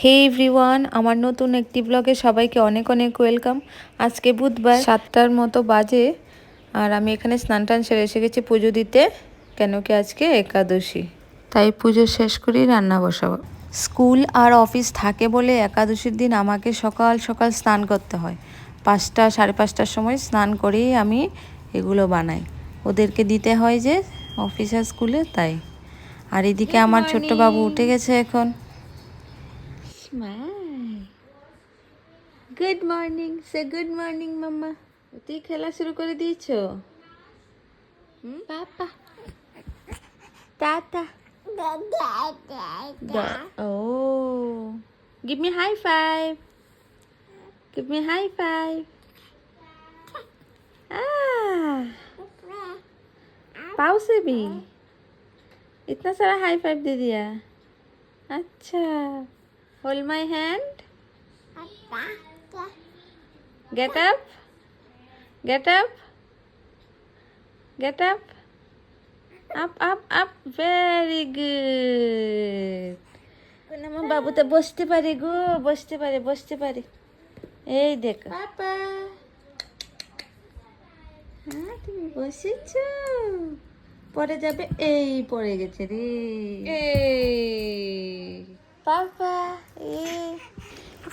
হে everyone, আমার নতুন একটি ব্লগে সবাইকে অনেক অনেক ওয়েলকাম। আজকে বুধবার 7টার মতো বাজে আর আমি এখানে স্নান টান সেরে এসে গেছি পুজো দিতে, কেন কি আজকে একাদশী, তাই পুজো শেষ করেই রান্না বসাবো। স্কুল আর অফিস থাকে বলে একাদশীর দিন আমাকে সকাল সকাল স্নান করতে হয়। 5টা সাড়ে 5টার সময় স্নান করেই আমি এগুলো বানাই, ওদেরকে দিতে হয় যে অফিস আর স্কুলে, তাই। আর এদিকে আমার ছোট্ট বাবু উঠে গেছে এখন। Smile. Good morning. Say good morning, Mama. তুই খেলা শুরু করে দিয়েছো? পাপা, tata. Oh, give me high five. Give me high five. Ah, पाव से भी इतना सारा हाई फाइव दे दिया। अच्छा, hold my hand. Get up. Get up. Get up. Up, up, up. Very good. আমার বাবুতে বসতে পারে গো, বসতে পারে, বসতে পারে। এই দেখো পাপা, হ্যাঁ তুমি বসেছো, পরে যাবে। এই পড়ে গেছে রে, এই পাপা।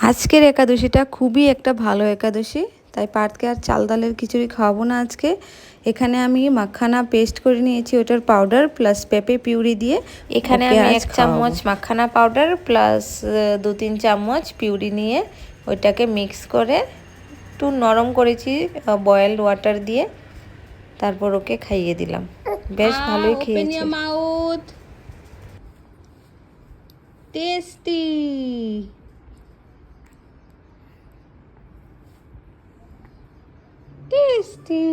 আজকের একাদশীটা খুবই একটা ভালো একাদশী, তাই পার্থকে আর চাল ডালের খিচুড়ি খাওয়াবো না আজকে। এখানে আমি মাখানা পেস্ট করে নিয়েছি, ওটার পাউডার প্লাস পেঁপে পিউরি দিয়ে। এখানে আমি 1 চামচ মাখানা পাউডার প্লাস 2-3 চামচ পিউরি নিয়ে ওইটাকে মিক্স করে একটু নরম করেছি বয়েলড ওয়াটার দিয়ে, তারপর ওকে খাইয়ে দিলাম। বেশ ভালোই খেয়েছে। Mouth tasty. টেস্টি।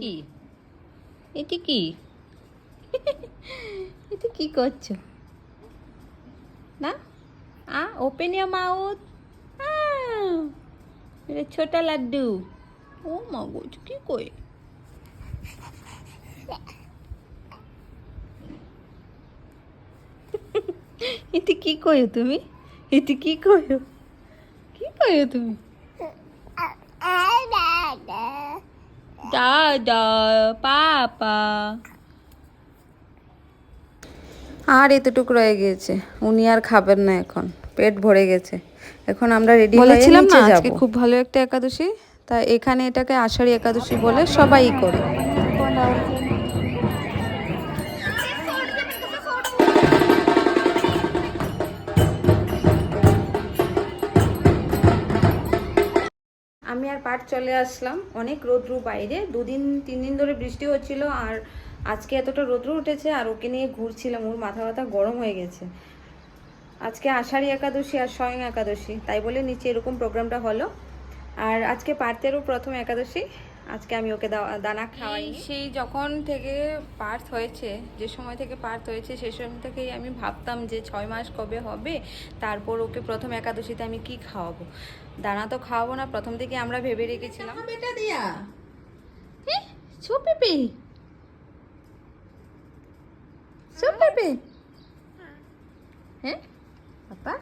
কি এটি কি এটা কি করছো না? Open your mouth. এটা ছোটা লাড্ডু। ও মগজ কি কই? এটি কি কইও তুমি? এটি কি কইও? কি কইও তুমি? দাদা, পাপা। আর এতটুকু রয়ে গিয়েছে, উনি আর খাবেন না, এখন পেট ভরে গেছে। এখন আমরা রেডি হয়ে বলেছিলাম না আজকে খুব ভালো একটা একাদশী, তাই এখানে এটাকে আষাঢ়ী একাদশী বলে সবাই করে। আমি আর পাঠ চলে আসলাম। অনেক রৌদ্র বাইরে, 2-3 দিন ধরে বৃষ্টি হচ্ছিল, আর আজকে এতটা রৌদ্র উঠেছে, আর ওকে নিয়ে ঘুরছিলাম, ওর মাথা ব্যথা গরম হয়ে গেছে। আজকে আষাঢ়ী একাদশী আর স্বয়ং একাদশী, তাই বলে নিচে এরকম প্রোগ্রামটা হলো। আর আজকে পার্থেরও প্রথম একাদশী, আজকে আমি ওকে দানা খাওয়াই। সেই যখন থেকে পার্থ হয়েছে, যে সময় থেকে পার্থ হয়েছে সেই সময় থেকেই আমি ভাবতাম যে 6 মাস কবে হবে, তারপর ওকে প্রথম একাদশীতে আমি কি খাওয়াবো। দানা তো খাওয়াবো না, প্রথম থেকে আমরা ভেবে রেখেছিলাম। বেটা দিয়া ছো পেপে, ছো পেপে। হ্যাঁ পাপা,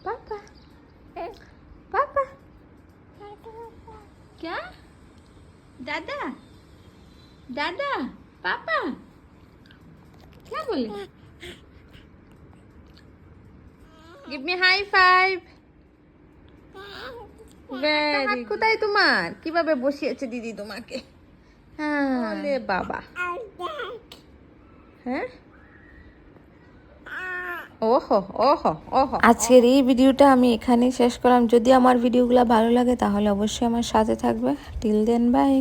पापा, पापा, क्या? दादा, दादा, पापा, क्या बोले? Give me high five. Very good. কোথায় তোমার? কিভাবে বসিয়েছে দিদি তোমাকে? হ্যাঁ, ওলে বাবা। হ্যাঁ, ওহো ওহো ওহো। আজকের এই ভিডিওটা আমি এখানেই শেষ করলাম। যদি আমার ভিডিওগুলো ভালো লাগে তাহলে অবশ্যই আমার সাথে থাকবে। Till then, by.